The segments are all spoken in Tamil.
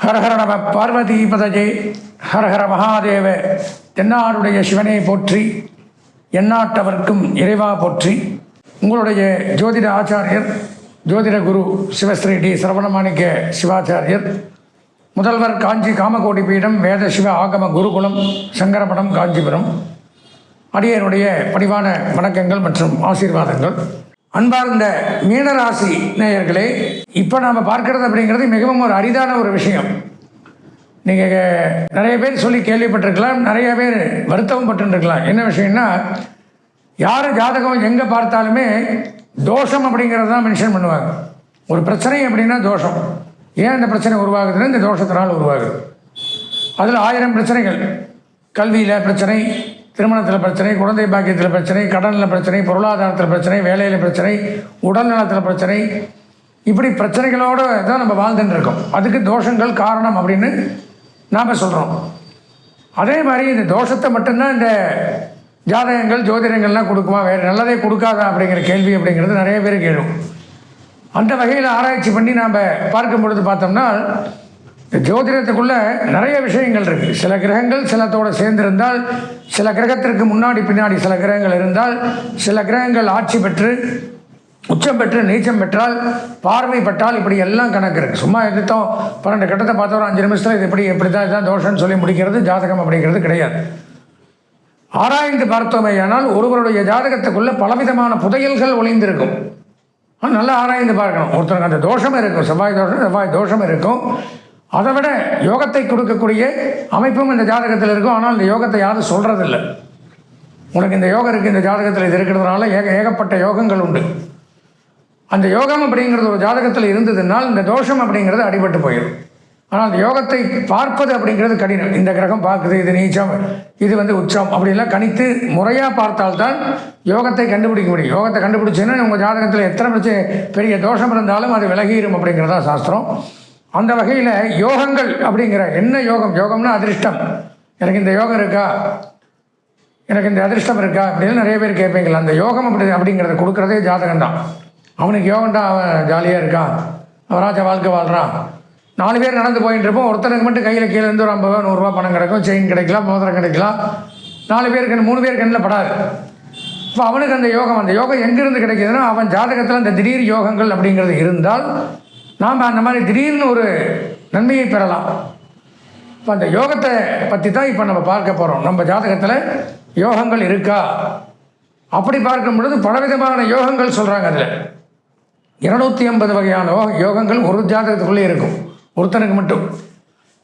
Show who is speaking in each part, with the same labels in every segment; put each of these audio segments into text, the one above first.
Speaker 1: ஹரஹர நம பார்வதி பதஜே. ஹரஹர மகாதேவ. தென்னாடுடைய சிவனை போற்றி, எந்நாட்டவர்க்கும் இறைவா போற்றி. உங்களுடைய ஜோதிட ஆச்சாரியர், ஜோதிட குரு சிவஸ்ரீ டி சரவணமாணிக்க சிவாச்சாரியர், முதல்வர் காஞ்சி காமகோடி பீடம் வேத சிவ ஆகம குருகுலம் சங்கரமடம் காஞ்சிபுரம். அடியனுடைய பணிவான வணக்கங்கள் மற்றும் ஆசீர்வாதங்கள். அன்பார்ந்த மீனராசி நேயர்களே, இப்போ நாம் பார்க்கறது அப்படிங்கிறது மிகவும் ஒரு அரிதான ஒரு விஷயம். நீங்கள் நிறைய பேர் சொல்லி கேள்விப்பட்டிருக்கலாம், நிறைய பேர் வருத்தமும் பட்டுருக்கலாம். என்ன விஷயம்னா, யார் ஜாதகம் எங்கே பார்த்தாலுமே தோஷம் அப்படிங்கிறது தான் மென்ஷன் பண்ணுவாங்க. ஒரு பிரச்சனை அப்படின்னா தோஷம். ஏன் இந்த பிரச்சனை உருவாகுதுன்னா இந்த தோஷத்தினால் உருவாகுது. அதில் 1000 பிரச்சனைகள். கல்வியில் பிரச்சனை, திருமணத்தில் பிரச்சனை, குழந்தை பாக்கியத்தில் பிரச்சனை, கடனில் பிரச்சனை, பொருளாதாரத்தில் பிரச்சனை, வேலையில் பிரச்சனை, உடல் நலத்தில் பிரச்சனை, இப்படி பிரச்சனைகளோடு தான் நம்ம வாழ்ந்துட்டு இருக்கோம். அதுக்கு தோஷங்கள் காரணம் அப்படின்னு நாம் சொல்கிறோம். அதே மாதிரி இந்த தோஷத்தை மட்டும்தான் இந்த ஜாதகங்கள் ஜோதிடங்கள்லாம் கொடுக்குமா, வேறு நல்லதே கொடுக்காதா அப்படிங்கிற கேள்வி அப்படிங்கிறது நிறைய பேருக்கு எழும். அந்த வகையில் ஆராய்ச்சி பண்ணி நாம் பார்க்கும் பொழுது பார்த்தோம்னா, ஜோதிடத்துக்குள்ளே நிறைய விஷயங்கள் இருக்குது. சில கிரகங்கள் சிலத்தோடு சேர்ந்திருந்தால், சில கிரகத்திற்கு முன்னாடி பின்னாடி சில கிரகங்கள் இருந்தால், சில கிரகங்கள் ஆட்சி பெற்று உச்சம் பெற்று நீச்சம் பெற்றால், பார்வைப்பட்டால், இப்படி எல்லாம் கணக்கு இருக்குது. சும்மா எடுத்தோம் 12 கட்டத்தை பார்த்தோம் 5 நிமிஷத்தில் இது இப்படி தான் இதுதான் தோஷம்னு சொல்லி முடிக்கிறது ஜாதகம் அப்படிங்கிறது கிடையாது. ஆராய்ந்து பார்த்தோமேயானால் ஒருவருடைய ஜாதகத்துக்குள்ளே பலவிதமான புதையல்கள் ஒளிந்திருக்கும். நல்லா ஆராய்ந்து பார்க்கணும். ஒருத்தருக்கு அந்த தோஷம் இருக்கும், செவ்வாய் தோஷம் இருக்கும். அதை விட யோகத்தை கொடுக்கக்கூடிய அமைப்பும் இந்த ஜாதகத்தில் இருக்கும். ஆனால் இந்த யோகத்தை யாரும் சொல்கிறதில்லை. உனக்கு இந்த யோகம் இருக்குது, இந்த ஜாதகத்தில் இது இருக்கிறதுனால ஏகப்பட்ட யோகங்கள் உண்டு. அந்த யோகம் அப்படிங்கிறது ஒரு ஜாதகத்தில் இருந்ததுனால் இந்த தோஷம் அப்படிங்கிறது அடிபட்டு போயிடும். ஆனால் அந்த யோகத்தை பார்ப்பது அப்படிங்கிறது கடினம். இந்த கிரகம் பார்க்குது, இது நீச்சம், இது உச்சம், அப்படிலாம் கணித்து முறையாக பார்த்தால்தான் யோகத்தை கண்டுபிடிக்க முடியும். யோகத்தை கண்டுபிடிச்சேன்னா உங்கள் ஜாதகத்தில் எத்தனை பிரச்சனை பெரிய தோஷம் இருந்தாலும் அது விலகிடும் அப்படிங்கிறதா சாஸ்திரம். அந்த வகையில் யோகங்கள் அப்படிங்கிற என்ன யோகம்? யோகம்னா அதிர்ஷ்டம். எனக்கு இந்த யோகம் இருக்கா, எனக்கு இந்த அதிர்ஷ்டம் இருக்கா அப்படின்னு நிறைய பேர் கேட்பீங்களா. அந்த யோகம் அப்படிங்கிறத கொடுக்குறதே ஜாதகம் தான். அவனுக்கு யோகம்டா, அவன் ஜாலியாக இருக்கான், அவராஜ வாழ்க்கை வாழ்கிறான். 4 பேர் நடந்து போயிட்டு இருப்போம், ஒருத்தனுக்கு மட்டும் கையில் கீழே இருந்து ஒரு 50 ரூபா 100 ரூபா பணம் கிடைக்கும், செயின் கிடைக்கலாம், மோதிரம் கிடைக்கலாம். 4 பேருக்கு 3 பேர் கண்ணில் படாது. இப்போ அவனுக்கு அந்த யோகம் எங்கேருந்து கிடைக்கிதுன்னா, அவன் ஜாதகத்தில் அந்த திடீர் யோகங்கள் அப்படிங்கிறது இருந்தால் நாம் அந்த மாதிரி திடீர்னு ஒரு நன்மையை பெறலாம். இப்போ அந்த யோகத்தை பற்றி தான் இப்போ நம்ம பார்க்க போகிறோம். நம்ம ஜாதகத்தில் யோகங்கள் இருக்கா அப்படி பார்க்கும் பொழுது பலவிதமான யோகங்கள் சொல்கிறாங்க. அதில் 250 வகையான யோகங்கள் ஒரு ஜாதகத்துக்குள்ளே இருக்கும், ஒருத்தனுக்கு மட்டும்.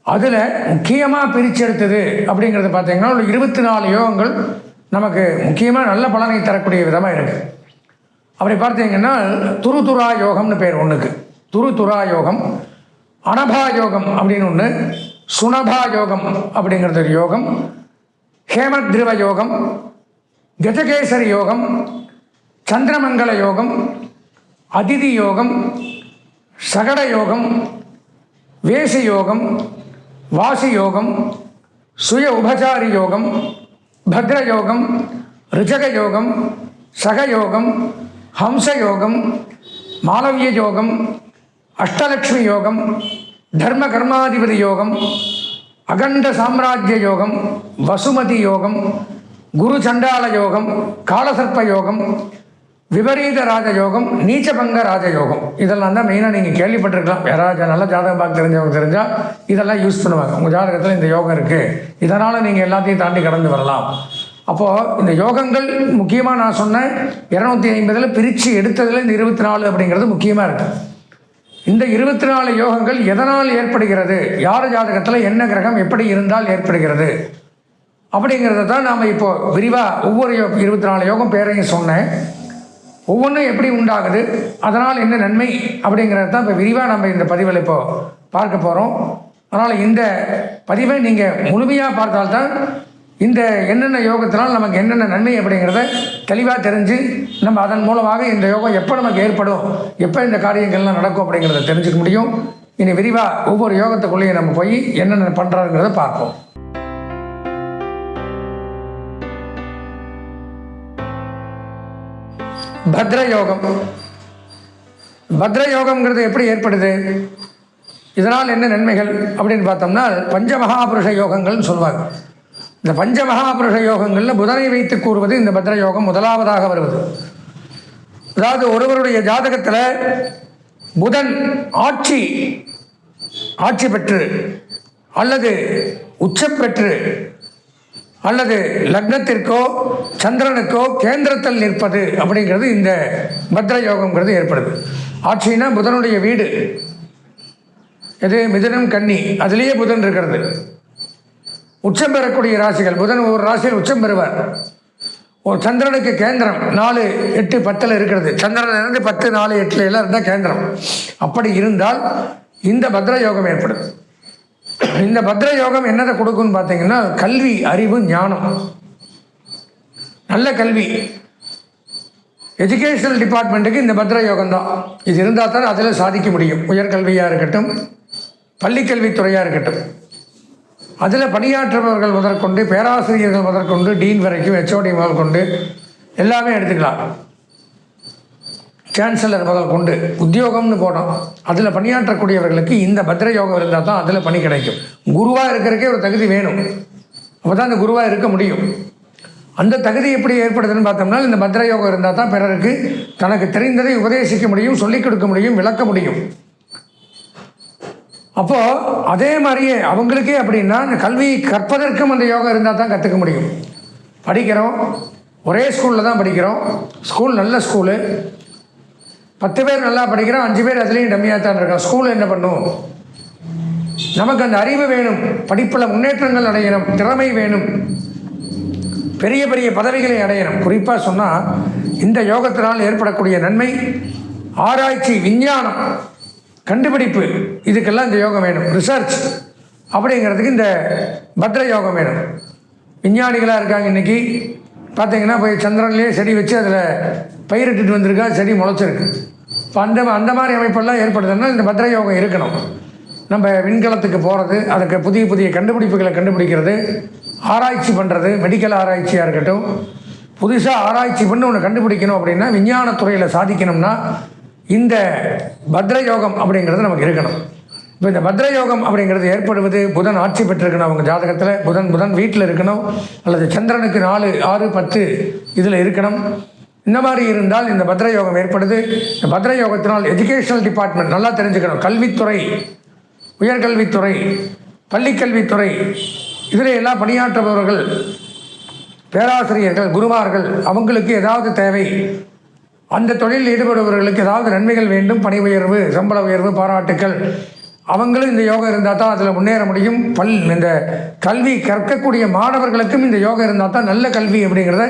Speaker 1: அதில் முக்கியமாக பிரிச்செடுத்தது அப்படிங்கிறது பார்த்தீங்கன்னா 24 யோகங்கள் நமக்கு முக்கியமாக நல்ல பலனை தரக்கூடிய விதமாக இருக்குது. அப்படி பார்த்தீங்கன்னா துருதுரா யோகம்னு பேர் ஒன்றுக்கு. துருதுரா யோகம், அனபா யோகம் அப்படின்னு ஒன்று, சுனபா யோகம் அப்படிங்கிறது ஒரு யோகம், ஹேமத்ரிவ யோகம், கஜகேசரி யோகம், சந்திரமங்கல யோகம், அதிதி யோகம், சகட யோகம், வேசி யோகம், வாசி யோகம், சுய உபசாரி யோகம், பத்ர யோகம், ரிஜக யோகம், சகயோகம், ஹம்ச யோகம், மாலவிய யோகம், அஷ்டலக்ஷ்மி யோகம், தர்ம கர்மாதிபதி யோகம், அகண்ட சாம்ராஜ்ய யோகம், வசுமதி யோகம், குரு சண்டால யோகம், காலசர்ப்ப யோகம், விபரீத ராஜயோகம், நீச்சபங்க ராஜயோகம். இதெல்லாம் தான் மெயினாக நீங்கள் கேள்விப்பட்டிருக்கலாம். யாராவது நல்ல ஜாதகம் பார்க்க தெரிஞ்சவங்க தெரிஞ்சால் இதெல்லாம் யூஸ் பண்ணுவாங்க. உங்கள் ஜாதகத்தில் இந்த யோகம் இருக்குது, இதனால் நீங்கள் எல்லாத்தையும் தாண்டி கடந்து வரலாம். அப்போது இந்த யோகங்கள் முக்கியமாக நான் சொன்னேன் 250 பிரித்து எடுத்ததில் இந்த 24 அப்படிங்கிறது முக்கியமாக இருக்குது. இந்த 24 யோகங்கள் எதனால் ஏற்படுகிறது, யார் ஜாதகத்தில் என்ன கிரகம் எப்படி இருந்தால் ஏற்படுகிறது அப்படிங்கிறத தான் நாம் இப்போது விரிவாக ஒவ்வொரு 24 யோகம் பேரையும் சொன்னேன். ஒவ்வொன்றும் எப்படி உண்டாகுது, அதனால் என்ன நன்மை அப்படிங்கிறது தான் இப்போ விரிவாக நம்ம இந்த பதிவில் இப்போது பார்க்க போகிறோம். அதனால் இந்த பதிவை நீங்கள் முழுமையாக பார்த்தால்தான் இந்த என்னென்ன யோகத்தினால் நமக்கு என்னென்ன நன்மை அப்படிங்கிறத தெளிவாக தெரிஞ்சு நம்ம அதன் மூலமாக இந்த யோகம் எப்போ நமக்கு ஏற்படும், எப்போ இந்த காரியங்கள்லாம் நடக்கும் அப்படிங்கிறத தெரிஞ்சுக்க முடியும். இனி விரிவாக ஒவ்வொரு யோகத்துக்குள்ளேயும் நம்ம போய் என்னென்ன பண்ணுறாங்கிறத பார்ப்போம். பத்ர யோகம். பத்ர யோகம்ங்கிறது எப்படி ஏற்படுது? இதனால் என்ன நன்மைகள் அப்படின்னு பார்த்தோம்னா பஞ்சமகாபுருஷ யோகங்கள்னு சொல்லுவாங்க. இந்த பஞ்சமகாபுருஷ யோகங்களில் புதனை வைத்து கூறுவது இந்த பத்ர யோகம் முதலாவதாக வருவது. அதாவது ஒருவருடைய ஜாதகத்தில் புதன் ஆட்சி பெற்று அல்லது உச்சம் பெற்று அல்லது லக்னத்திற்கோ சந்திரனுக்கோ கேந்திரத்தில் நிற்பது அப்படிங்கிறது இந்த பத்ர யோகம்ங்கிறது ஏற்படுது. ஆட்சினா புதனுடைய வீடு எது? மிதுனம், கன்னி, அதுலேயே புதன் இருக்கிறது. உச்சம் பெறக்கூடிய ராசிகள், புதன் ஒரு ராசியில் உச்சம் பெறுவார். ஒரு சந்திரனுக்கு கேந்திரம் 4, 8, 10 இருக்கிறது. சந்திரன் இருந்து 10, 4, 8 எல்லாம் இருந்தால் கேந்திரம். அப்படி இருந்தால் இந்த பத்ர யோகம் ஏற்படும். இந்த பத்ர யோகம் என்னதை கொடுக்குன்னு பார்த்தீங்கன்னா கல்வி, அறிவு, ஞானம், நல்ல கல்வி. எஜுகேஷனல் டிபார்ட்மெண்ட்டுக்கு இந்த பத்ர யோகம் தான். இது இருந்தால் தான் அதில் சாதிக்க முடியும். உயர்கல்வியாக இருக்கட்டும், பள்ளிக்கல்வித்துறையாக இருக்கட்டும், அதில் பணியாற்றுபவர்கள் முதற்கொண்டு பேராசிரியர்கள் முதற்கொண்டு டீன் வரைக்கும் ஹெச்ஓடி முதல் கொண்டு எல்லாமே எடுத்துக்கலாம். சான்சலர் முதல் கொண்டு உத்தியோகம்னு போனோம். அதில் பணியாற்றக்கூடியவர்களுக்கு இந்த பத்ர யோகம் இருந்தால் தான் அதில் பணி கிடைக்கும். குருவாக இருக்கிறதுக்கே ஒரு தகுதி வேணும். அப்போ தான் அந்த குருவாக இருக்க முடியும். அந்த தகுதி எப்படி ஏற்படுதுன்னு பார்த்தோம்னா இந்த பத்ர யோகம் இருந்தால் தான் பிறருக்கு தனக்கு தெரிந்ததை உபதேசிக்க முடியும், சொல்லிக் கொடுக்க முடியும், விளக்க முடியும். அப்போது அதே மாதிரியே அவங்களுக்கே அப்படின்னா கல்வி கற்பதற்கும் அந்த யோகம் இருந்தால் தான் கற்றுக்க முடியும். படிக்கிறோம், ஒரே ஸ்கூலில் தான் படிக்கிறோம், ஸ்கூல் நல்ல ஸ்கூலு, 10 பேர் நல்லா படிக்கிறோம், 5 பேர் அதுலேயும் டம்மியாக தான் இருக்கோம். ஸ்கூல் என்ன பண்ணும்? நமக்கு அந்த அறிவு வேணும், படிப்பில் முன்னேற்றங்கள் அடையணும், திறமை வேணும், பெரிய பெரிய பதவிகளை அடையணும். குறிப்பாக சொன்னால் இந்த யோகத்தினால் ஏற்படக்கூடிய நன்மை ஆராய்ச்சி, விஞ்ஞானம், கண்டுபிடிப்பு, இதுக்கெல்லாம் இந்த யோகம் வேணும். ரிசர்ச் அப்படிங்கிறதுக்கு இந்த பத்ர யோகம் வேணும். விஞ்ஞானிகளாக இருக்காங்க இன்றைக்கி பார்த்தீங்கன்னா போய் சந்திரன்லேயே செடி வச்சு அதில் பயிரிட்டுட்டு வந்திருக்கா, செடி முளைச்சிருக்கு. இப்போ அந்த மாதிரி அமைப்பெல்லாம் ஏற்படுதுன்னா இந்த பத்ர யோகம் இருக்கணும். நம்ம விண்கலத்துக்கு போகிறது, அதுக்கு புதிய புதிய கண்டுபிடிப்புகளை கண்டுபிடிக்கிறது, ஆராய்ச்சி பண்ணுறது, மெடிக்கல் ஆராய்ச்சியாக இருக்கட்டும், புதுசாக ஆராய்ச்சி பண்ணி ஒன்று கண்டுபிடிக்கணும் அப்படின்னா விஞ்ஞானத்துறையில் சாதிக்கணும்னா இந்த பத்ர யோகம் அப்படிங்கிறது நமக்கு இருக்கணும். இப்போ இந்த பத்ர யோகம் அப்படிங்கிறது ஏற்படுவது புதன் ஆட்சி பெற்றிருக்கணும். அவங்க ஜாதகத்தில் புதன் வீட்டில் இருக்கணும், அல்லது சந்திரனுக்கு 4, 6, 10 இதில் இருக்கணும். இந்த மாதிரி இருந்தால் இந்த பத்ர யோகம் ஏற்படுது. இந்த பத்ர யோகத்தினால் எஜுகேஷனல் டிபார்ட்மெண்ட் நல்லா தெரிஞ்சுக்கணும். கல்வித்துறை, உயர்கல்வித்துறை, பள்ளிக்கல்வித்துறை, இதில் எல்லாம் பணியாற்றுபவர்கள், பேராசிரியர்கள், குருமார்கள், அவங்களுக்கு ஏதாவது தேவை, அந்த தொழிலில் ஈடுபடுபவர்களுக்கு ஏதாவது நன்மைகள் வேண்டும், பணி உயர்வு, சம்பள உயர்வு, பாராட்டுக்கள், அவங்களும் இந்த யோகம் இருந்தால் தான் அதில் முன்னேற முடியும். இந்த கல்வி கற்கக்கூடிய மாணவர்களுக்கும் இந்த யோகம் இருந்தால் தான் நல்ல கல்வி அப்படிங்கிறத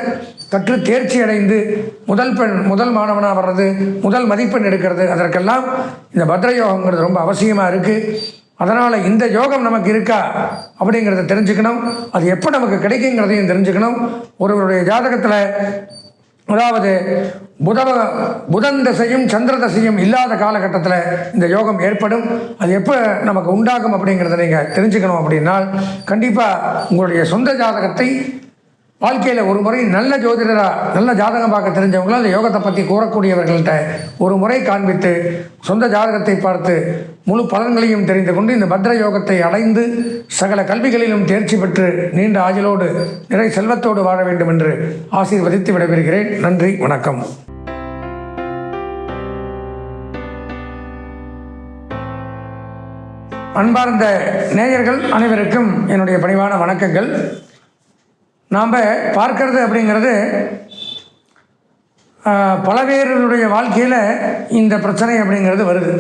Speaker 1: கற்று தேர்ச்சி அடைந்து முதல் மாணவனாக வர்றது, முதல் மதிப்பெண் எடுக்கிறது, அதற்கெல்லாம் இந்த பத்ர யோகங்கிறது ரொம்ப அவசியமாக இருக்குது. அதனால் இந்த யோகம் நமக்கு இருக்கா அப்படிங்கிறத தெரிஞ்சுக்கணும். அது எப்போ நமக்கு கிடைக்குங்கிறதையும் தெரிஞ்சுக்கணும். ஒருவருடைய ஜாதகத்தில் அதாவது புதன் தசையும் சந்திர தசையும் இல்லாத காலகட்டத்தில் இந்த யோகம் ஏற்படும். அது எப்போ நமக்கு உண்டாகும் அப்படிங்கிறத நீங்கள் தெரிஞ்சுக்கணும். அப்படின்னால் கண்டிப்பாக உங்களுடைய சொந்த ஜாதகத்தை வாழ்க்கையில் ஒரு முறை நல்ல ஜோதிடராக, நல்ல ஜாதகம் பார்க்க தெரிஞ்சவங்களும் அந்த யோகத்தை பற்றி கூறக்கூடியவர்கள்ட்ட ஒரு முறை காண்பித்து சொந்த ஜாதகத்தை பார்த்து முழு பலன்களையும் தெரிந்து கொண்டு இந்த பத்ர யோகத்தை அடைந்து சகல கல்விகளிலும் தேர்ச்சி பெற்று நீண்ட ஆயுளோடு நிறை செல்வத்தோடு வாழ வேண்டும் என்று ஆசீர்வதித்து விடைபெறுகிறேன். நன்றி, வணக்கம். அன்பார்ந்த நேயர்கள் அனைவருக்கும் என்னுடைய பணிவான வணக்கங்கள். நாம் பார்க்கறது அப்படிங்கிறது பல பேருடைய வாழ்க்கையில் இந்த பிரச்சனை அப்படிங்கிறது வருது.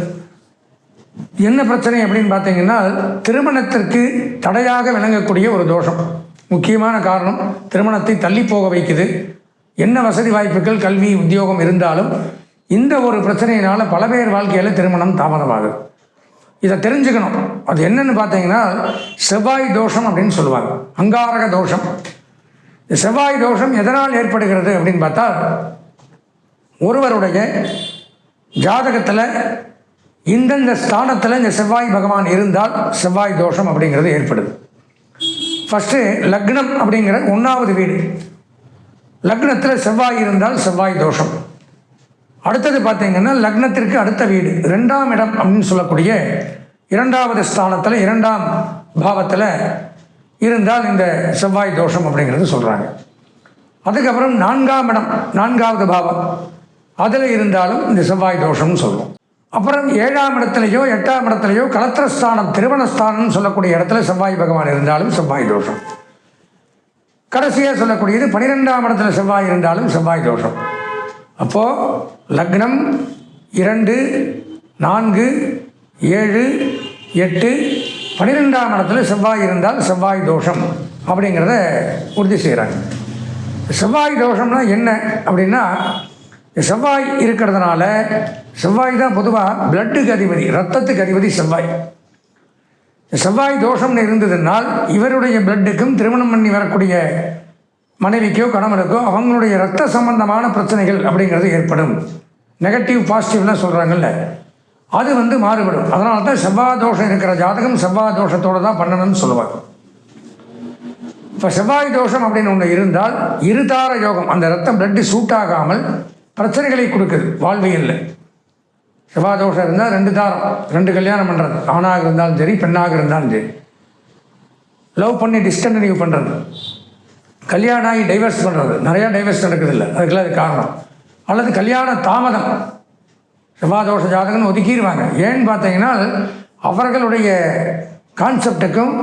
Speaker 1: என்ன பிரச்சனை அப்படின்னு பார்த்தீங்கன்னா திருமணத்திற்கு தடையாக விளங்கக்கூடிய ஒரு தோஷம். முக்கியமான காரணம் திருமணத்தை தள்ளி போக வைக்குது. என்ன வசதி வாய்ப்புகள், கல்வி, உத்தியோகம் இருந்தாலும் இந்த ஒரு பிரச்சனையினால் பல பேர் வாழ்க்கையில் திருமணம் தாமதமாகுது. இதை தெரிஞ்சுக்கணும். அது என்னன்னு பார்த்தீங்கன்னா செவ்வாய் தோஷம் அப்படின்னு சொல்லுவாங்க, அங்காரக தோஷம். செவ்வாய் தோஷம் எதனால் ஏற்படுகிறது அப்படின்னு பார்த்தா ஒருவருடைய ஜாதகத்தில் இந்தந்த ஸ்தானத்தில் இந்த செவ்வாய் பகவான் இருந்தால் செவ்வாய் தோஷம் அப்படிங்கிறது ஏற்படுது. ஃபஸ்ட்டு லக்னம் அப்படிங்கிற 1வது வீடு, லக்னத்தில் செவ்வாய் இருந்தால் செவ்வாய் தோஷம். அடுத்தது பார்த்தீங்கன்னா லக்னத்திற்கு அடுத்த வீடு 2ஆம் இடம் அப்படின்னு சொல்லக்கூடிய 2வது ஸ்தானத்தில் 2ஆம் பாவத்தில் இருந்தால் இந்த செவ்வாய் தோஷம் அப்படிங்கிறது சொல்கிறாங்க. அதுக்கப்புறம் 4ஆம் இடம் 4வது பாவம் அதில் இருந்தாலும் இந்த செவ்வாய் தோஷம்னு சொல்லுவோம். அப்புறம் 7ஆம் இடத்துலையோ 8ஆம் இடத்துலையோ கலத்திரஸ்தானம் திருமணஸ்தானம்னு சொல்லக்கூடிய இடத்துல செவ்வாய் பகவான் இருந்தாலும் செவ்வாய் தோஷம். கடைசியாக சொல்லக்கூடியது 12ஆம் இடத்துல செவ்வாய் இருந்தாலும் செவ்வாய் தோஷம். அப்போது லக்னம் 2, 4, 7, 8, 12ஆம் இடத்துல செவ்வாய் இருந்தால் செவ்வாய் தோஷம் அப்படிங்கிறத உறுதி செய்கிறாங்க. செவ்வாய் தோஷம்னா என்ன அப்படின்னா, செவ்வாய் இருக்கிறதுனால செவ்வாய் தான் பொதுவாக பிளட்டுக்கு அதிபதி, ரத்தத்துக்கு அதிபதி செவ்வாய். செவ்வாய் தோஷம்னு இருந்ததுனால் இவருடைய பிளட்டுக்கும் திருமணம் பண்ணி வரக்கூடிய மனைவிக்கோ கணவனுக்கோ அவங்களுடைய இரத்த சம்பந்தமான பிரச்சனைகள் அப்படிங்கிறது ஏற்படும். நெகட்டிவ் பாசிட்டிவ்லாம் சொல்கிறாங்கல்ல, அது மாறுபடும். அதனால தான் செவ்வாய் தோஷம் இருக்கிற ஜாதகம் செவ்வாய் தோஷத்தோடு தான் பண்ணணும்னு சொல்லுவாங்க. இப்போ செவ்வாய் தோஷம் அப்படின்னு ஒன்று இருந்தால் இருதார யோகம், அந்த ரத்தம் பிளட்டு சூட் ஆகாமல் பிரச்சனைகளை கொடுக்குது வாழ்வியலில். செவ்வாய் தோஷம் இருந்தால் 2 தாரம், 2 கல்யாணம் பண்ணுறது, ஆணாக இருந்தாலும் சரி பெண்ணாக இருந்தாலும் சரி, லவ் பண்ணி டிஸ்கண்டினியூ பண்ணுறது, கல்யாணம் ஆகி டைவர்ஸ் பண்ணுறது, நிறையா டைவர்ஸ் நடக்குதில்லை, அதுக்கெல்லாம் அது காரணம். அல்லது கல்யாண தாமதம், செவ்வாய் தோஷ ஜாதகம்னு ஒதுக்கிடுவாங்க. ஏன்னு பார்த்தீங்கன்னா அவர்களுடைய கான்செப்டுக்கும்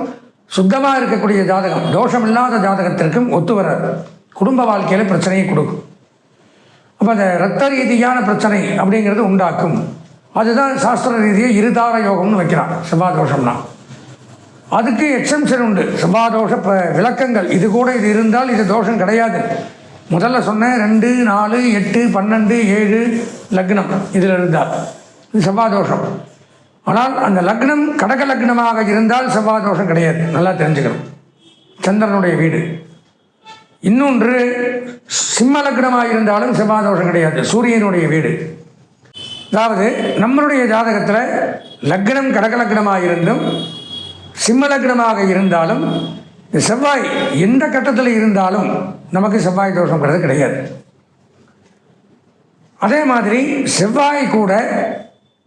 Speaker 1: சுத்தமாக இருக்கக்கூடிய ஜாதகம் தோஷம் இல்லாத ஜாதகத்திற்கும் ஒத்து வராது. குடும்ப வாழ்க்கையில் பிரச்சனையை கொடுக்கும். அப்போ அந்த இரத்த ரீதியான பிரச்சனை அப்படிங்கிறது உண்டாக்கும். அதுதான் சாஸ்திர ரீதியாக இருதார யோகம்னு வைக்கிறான் செவ்வாய் தோஷம்னா. அதுக்கு எக்ஸம்ஷன் உண்டு, செவ்வாய் தோஷ விளக்கங்கள். இது கூட இது இருந்தால் இது தோஷம் கிடையாது. முதல்ல சொன்னேன் 2, 4, 8, 12, 7 லக்னம் இதில் இருந்தால் இது செவ்வாய் தோஷம். ஆனால் அந்த லக்னம் கடக லக்னமாக இருந்தால் செவ்வாய் தோஷம் கிடையாது, நல்லா தெரிஞ்சுக்கணும். சந்திரனுடைய வீடு. இன்னொன்று சிம்ம லக்னமாக இருந்தாலும் செவ்வாய் தோஷம் கிடையாது, சூரியனுடைய வீடு. அதாவது நம்மளுடைய ஜாதகத்தில் லக்னம் கடக லக்னமாக இருந்தும் சிம்ம லக்னமாக இருந்தாலும் செவ்வாய் எந்த கட்டத்தில் இருந்தாலும் நமக்கு செவ்வாய் தோஷங்கிறது கிடையாது. அதே மாதிரி செவ்வாய் கூட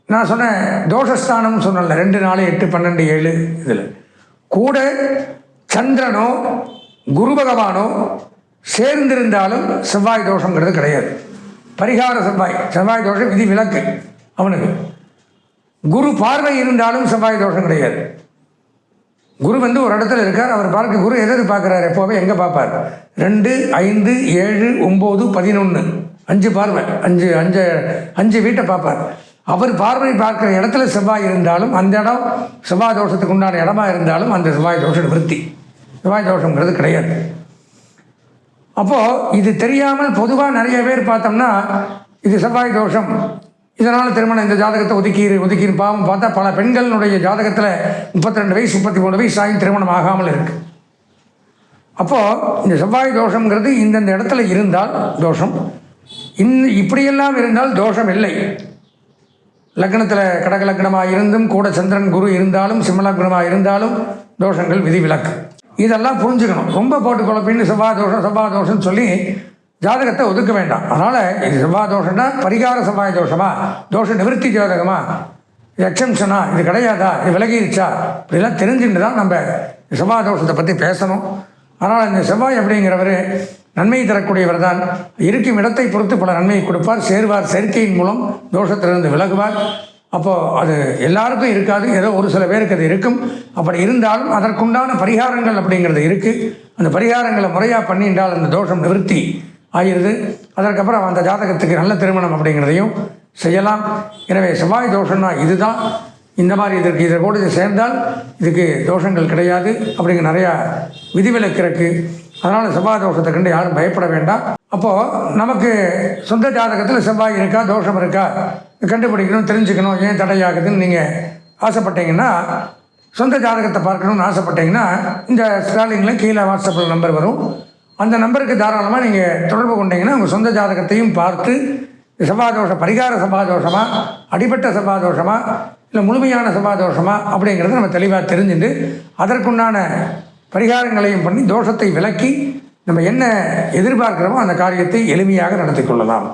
Speaker 1: நான் சொன்ன தோஷஸ்தானம் சொன்னல 2, 4, 8, 12, 7 இதில் கூட சந்திரனோ குரு பகவானோ சேர்ந்திருந்தாலும் செவ்வாய் தோஷங்கிறது கிடையாது. பரிகார செவ்வாய் தோஷம் விதி விலக்கு அவனுக்கு. குரு பார்வை இருந்தாலும் செவ்வாய் தோஷம் கிடையாது. குரு ஒரு இடத்துல இருக்கார், அவர் பார்க்க குரு எது பார்க்குறாரு, எப்போவே எங்கே பார்ப்பார்? 2, 5, 7, 9, 11 5 பார்வை, 5 வீட்டை பார்ப்பார். அவர் பார்வை பார்க்குற இடத்துல செவ்வாய் இருந்தாலும் அந்த இடம் செவ்வாய் தோஷத்துக்கு உண்டான இடமா இருந்தாலும் அந்த செவ்வாய் தோஷம் நிவர்த்தி, செவ்வாய் தோஷங்கிறது கிடையாது. அப்போது இது தெரியாமல் பொதுவாக நிறைய பேர் பார்த்தோம்னா இது செவ்வாய் தோஷம், இதனால் திருமணம் இந்த ஜாதகத்தை ஒதுக்கீர் பாவம் பார்த்தா பல பெண்களுடைய ஜாதகத்தில் 32 வயசு 33 வயசு ஆகி திருமணம் ஆகாமல் இருக்குது. அப்போது இந்த செவ்வாய் தோஷங்கிறது இந்தந்த இடத்துல இருந்தால் தோஷம், இப்படியெல்லாம் இருந்தால் தோஷம் இல்லை. லக்னத்தில் கடக லக்னமாக இருந்தும் கூட சந்திரன் குரு இருந்தாலும் சிம்ம லக்னமாக இருந்தாலும் தோஷங்கள் விதி விலக்கு. இதெல்லாம் புரிஞ்சுக்கணும். ரொம்ப போட்டு குழப்பின்னு செவ்வாய் தோஷம்னு சொல்லி ஜாதகத்தை ஒதுக்க வேண்டாம். அதனால் இது செவ்வாய் தோஷம்னா பரிகார செவ்வாய் தோஷமா, தோஷ நிவர்த்தி ஜாதகமா, இது எக்ஸம்ஷனா, இது கிடையாதா, இது விலகிருச்சா, இப்படிலாம் தெரிஞ்சுட்டு தான் நம்ம செவ்வாய் தோஷத்தை பற்றி பேசணும். அதனால் இந்த செவ்வாய் அப்படிங்கிறவர் நன்மை தரக்கூடியவர் தான். இருக்கும் இடத்தை பொறுத்து பல நன்மையை கொடுப்பார். சேர்வார் சேர்க்கையின் மூலம் தோஷத்திலிருந்து விலகுவார். அப்போது அது எல்லாருக்கும் இருக்காது, ஏதோ ஒரு சில பேருக்கு அது இருக்கும். அப்படி இருந்தாலும் அதற்குண்டான பரிகாரங்கள் அப்படிங்கிறது இருக்குது. அந்த பரிகாரங்களை முறையாக பண்ணிட்டால் அந்த தோஷம் நிவர்த்தி ஆகிடுது. அதற்கப்புறம் அந்த ஜாதகத்துக்கு நல்ல திருமணம் அப்படிங்கிறதையும் செய்யலாம். எனவே செவ்வாய் தோஷம்னா இதுதான். இந்த மாதிரி இதை கூட இது சேர்ந்தால் இதுக்கு தோஷங்கள் கிடையாது அப்படிங்கிற நிறையா விதிவிலக்கு இருக்குது. அதனால் செவ்வாய் தோஷத்தை கண்டு யாரும் பயப்பட வேண்டாம். அப்போது நமக்கு சொந்த ஜாதகத்தில் செவ்வாய் இருக்கா தோஷம் இருக்கா கண்டுபிடிக்கணும், தெரிஞ்சுக்கணும், ஏன் தடையாகுதுன்னு நீங்கள் ஆசைப்பட்டீங்கன்னா, சொந்த ஜாதகத்தை பார்க்கணுன்னு ஆசைப்பட்டீங்கன்னா இந்த ஸ்டாலிங்கில் கீழே வாட்ஸ்அப்பில் நம்பர் வரும். அந்த நம்பருக்கு தாராளமாக நீங்கள் தொடர்பு கொண்டீங்கன்னா உங்கள் சொந்த ஜாதகத்தையும் பார்த்து செவ்வாய் தோஷம் பரிகார செவ்வாய் தோஷமா, அடிப்பட்ட செவ்வாய் தோஷமா, இல்லை முழுமையான செவ்வாய் தோஷமா அப்படிங்கிறத நம்ம தெளிவாக தெரிஞ்சுட்டு அதற்குண்டான பரிகாரங்களையும் பண்ணி தோஷத்தை விலக்கி நம்ம என்ன எதிர்பார்க்கிறோமோ அந்த காரியத்தை எளிமையாக நடத்தி கொள்ளலாம்.